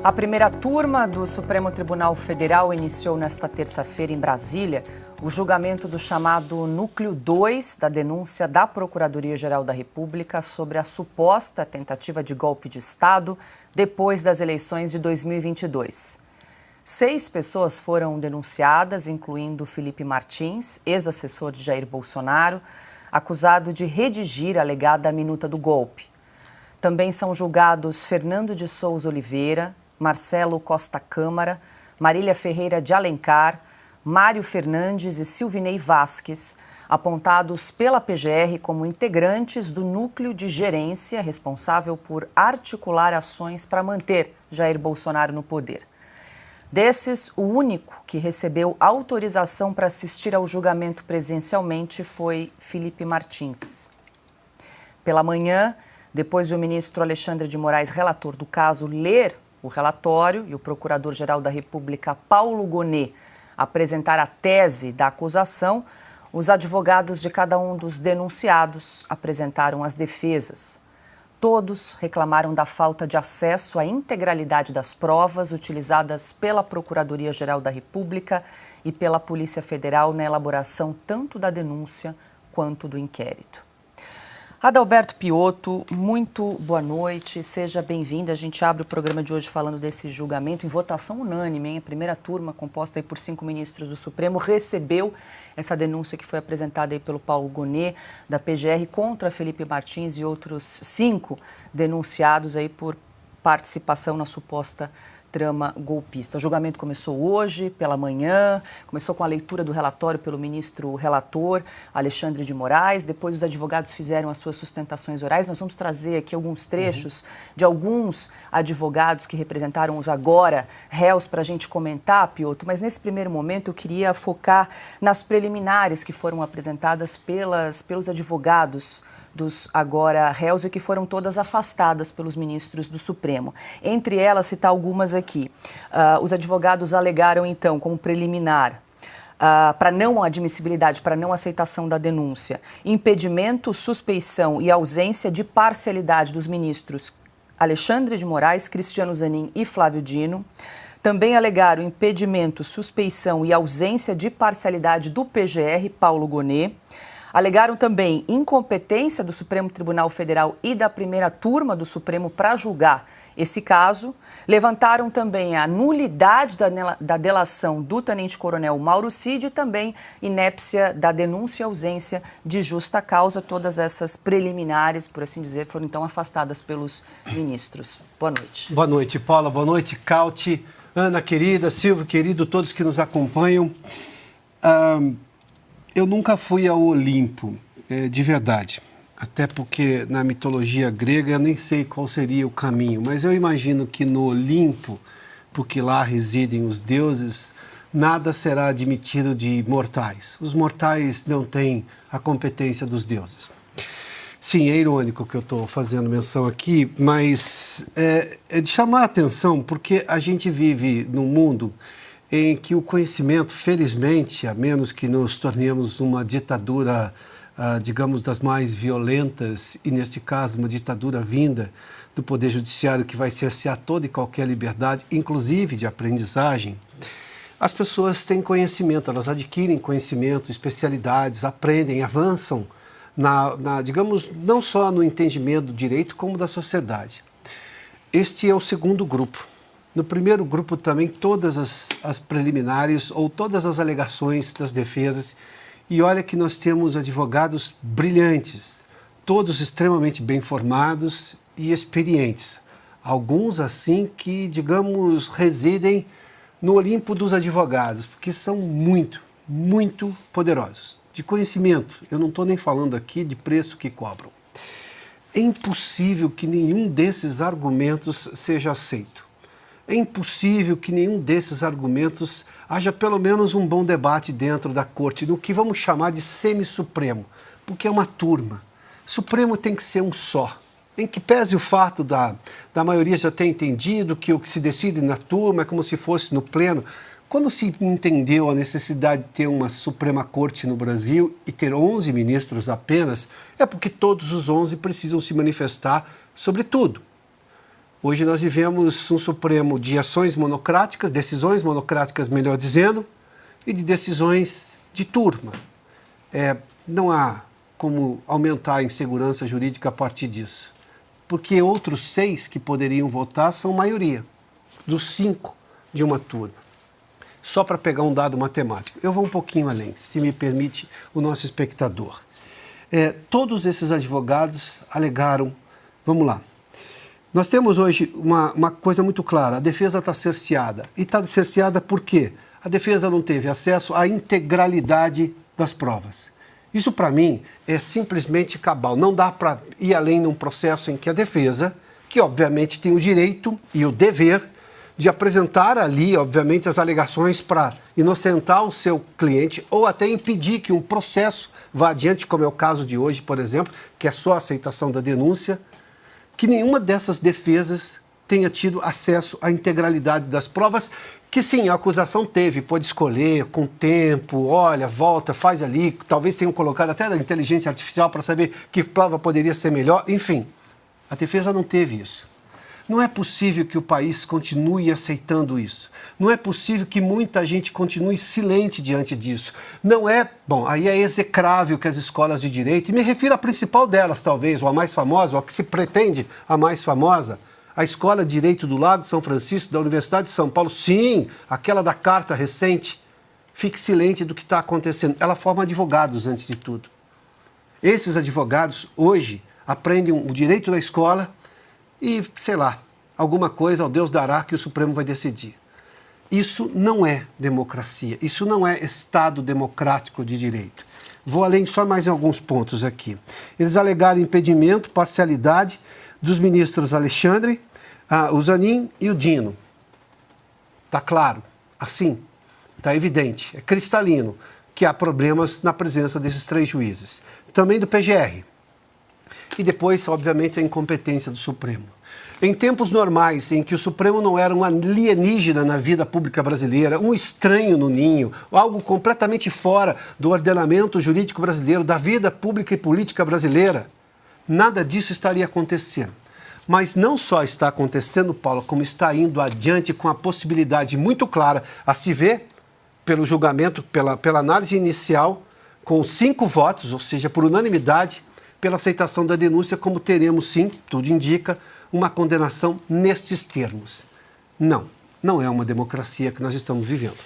A primeira turma do Supremo Tribunal Federal iniciou nesta terça-feira em Brasília o julgamento do chamado Núcleo 2 da denúncia da Procuradoria-Geral da República sobre a suposta tentativa de golpe de Estado depois das eleições de 2022. 6 pessoas foram denunciadas, incluindo Felipe Martins, ex-assessor de Jair Bolsonaro, acusado de redigir a alegada minuta do golpe. Também são julgados Fernando de Souza Oliveira, Marcelo Costa Câmara, Marília Ferreira de Alencar, Mário Fernandes e Silvinei Vasques, apontados pela PGR como integrantes do núcleo de gerência responsável por articular ações para manter Jair Bolsonaro no poder. Desses, o único que recebeu autorização para assistir ao julgamento presencialmente foi Felipe Martins. Pela manhã, depois de o ministro Alexandre de Moraes, relator do caso, ler o relatório e o Procurador-Geral da República, Paulo Gonet, apresentar a tese da acusação, os advogados de cada um dos denunciados apresentaram as defesas. Todos reclamaram da falta de acesso à integralidade das provas utilizadas pela Procuradoria-Geral da República e pela Polícia Federal na elaboração tanto da denúncia quanto do inquérito. Adalberto Piotto, muito boa noite, seja bem-vindo. A gente abre o programa de hoje falando desse julgamento em votação unânime, hein? A primeira turma, composta aí por 5 ministros do Supremo, recebeu essa denúncia que foi apresentada aí pelo Paulo Gonet, da PGR, contra Felipe Martins e outros 5 denunciados aí por participação na suposta trama golpista. O julgamento começou hoje, pela manhã, começou com a leitura do relatório pelo ministro relator, Alexandre de Moraes, depois os advogados fizeram as suas sustentações orais. Nós vamos trazer aqui alguns trechos de alguns advogados que representaram os agora réus para a gente comentar, Piotto, mas nesse primeiro momento eu queria focar nas preliminares que foram apresentadas pelos advogados dos agora réus e que foram todas afastadas pelos ministros do Supremo. Entre elas, citar algumas aqui. Os advogados alegaram, então, como preliminar, para não admissibilidade, para não aceitação da denúncia, impedimento, suspeição e ausência de parcialidade dos ministros Alexandre de Moraes, Cristiano Zanin e Flávio Dino. Também alegaram impedimento, suspeição e ausência de parcialidade do PGR, Paulo Gonet. Alegaram também incompetência do Supremo Tribunal Federal e da primeira turma do Supremo para julgar esse caso. Levantaram também a nulidade da delação do tenente-coronel Mauro Cid e também inépcia da denúncia e ausência de justa causa. Todas essas preliminares, por assim dizer, foram então afastadas pelos ministros. Boa noite. Boa noite, Paula. Boa noite, Cauti, Ana querida, Silvio querido, todos que nos acompanham. Eu nunca fui ao Olimpo, de verdade, até porque na mitologia grega eu nem sei qual seria o caminho, mas eu imagino que no Olimpo, porque lá residem os deuses, nada será admitido de mortais. Os mortais não têm a competência dos deuses. Sim, é irônico que eu estou fazendo menção aqui, mas é de chamar a atenção porque a gente vive num mundo em que o conhecimento, felizmente, a menos que nos tornemos uma ditadura, digamos, das mais violentas, e neste caso uma ditadura vinda do Poder Judiciário que vai cercear toda e qualquer liberdade, inclusive de aprendizagem, as pessoas têm conhecimento, elas adquirem conhecimento, especialidades, aprendem, avançam, digamos, não só no entendimento do direito, como da sociedade. Este é o segundo grupo. No primeiro grupo também todas as preliminares ou todas as alegações das defesas. E olha que nós temos advogados brilhantes, todos extremamente bem formados e experientes. Alguns assim que, digamos, residem no Olimpo dos advogados, porque são muito, muito poderosos. De conhecimento, eu não estou nem falando aqui de preço que cobram. É impossível que nenhum desses argumentos seja aceito. É impossível que nenhum desses argumentos haja pelo menos um bom debate dentro da corte, no que vamos chamar de semi-supremo, porque é uma turma. Supremo tem que ser um só, em que pese o fato da maioria já ter entendido que o que se decide na turma é como se fosse no pleno. Quando se entendeu a necessidade de ter uma Suprema Corte no Brasil e ter 11 ministros apenas, é porque todos os 11 precisam se manifestar sobre tudo. Hoje nós vivemos um Supremo de ações monocráticas, decisões monocráticas, melhor dizendo, e de decisões de turma. Não há como aumentar a insegurança jurídica a partir disso, porque outros 6 que poderiam votar são maioria, dos 5 de uma turma. Só para pegar um dado matemático. Eu vou um pouquinho além, se me permite o nosso espectador. Todos esses advogados alegaram, vamos lá, nós temos hoje uma coisa muito clara, a defesa está cerceada. E está cerceada por quê? A defesa não teve acesso à integralidade das provas. Isso, para mim, é simplesmente cabal. Não dá para ir além num processo em que a defesa, que obviamente tem o direito e o dever de apresentar ali, obviamente, as alegações para inocentar o seu cliente ou até impedir que um processo vá adiante, como é o caso de hoje, por exemplo, que é só a aceitação da denúncia, que nenhuma dessas defesas tenha tido acesso à integralidade das provas, que sim, a acusação teve, pode escolher com tempo, olha, volta, faz ali, talvez tenham colocado até da inteligência artificial para saber que prova poderia ser melhor, enfim, a defesa não teve isso. Não é possível que o país continue aceitando isso. Não é possível que muita gente continue silente diante disso. Não é, bom, aí é execrável que as escolas de direito, e me refiro à principal delas talvez, ou a mais famosa, ou a que se pretende a mais famosa, a Escola de Direito do Lago de São Francisco, da Universidade de São Paulo, sim, aquela da carta recente, fique silente do que está acontecendo. Ela forma advogados antes de tudo. Esses advogados hoje aprendem o direito da escola e, sei lá, alguma coisa ao Deus dará que o Supremo vai decidir. Isso não é democracia, isso não é Estado democrático de direito. Vou além só mais em alguns pontos aqui. Eles alegaram impedimento, parcialidade dos ministros Alexandre, o Zanin e o Dino. Está claro, assim, está evidente, é cristalino que há problemas na presença desses 3 juízes. Também do PGR. E depois, obviamente, a incompetência do Supremo. Em tempos normais, em que o Supremo não era um alienígena na vida pública brasileira, um estranho no ninho, algo completamente fora do ordenamento jurídico brasileiro, da vida pública e política brasileira, nada disso estaria acontecendo. Mas não só está acontecendo, Paulo, como está indo adiante com a possibilidade muito clara a se ver pelo julgamento, pela análise inicial, com 5 votos, ou seja, por unanimidade, pela aceitação da denúncia, como teremos sim, tudo indica, uma condenação nestes termos. Não é uma democracia que nós estamos vivendo.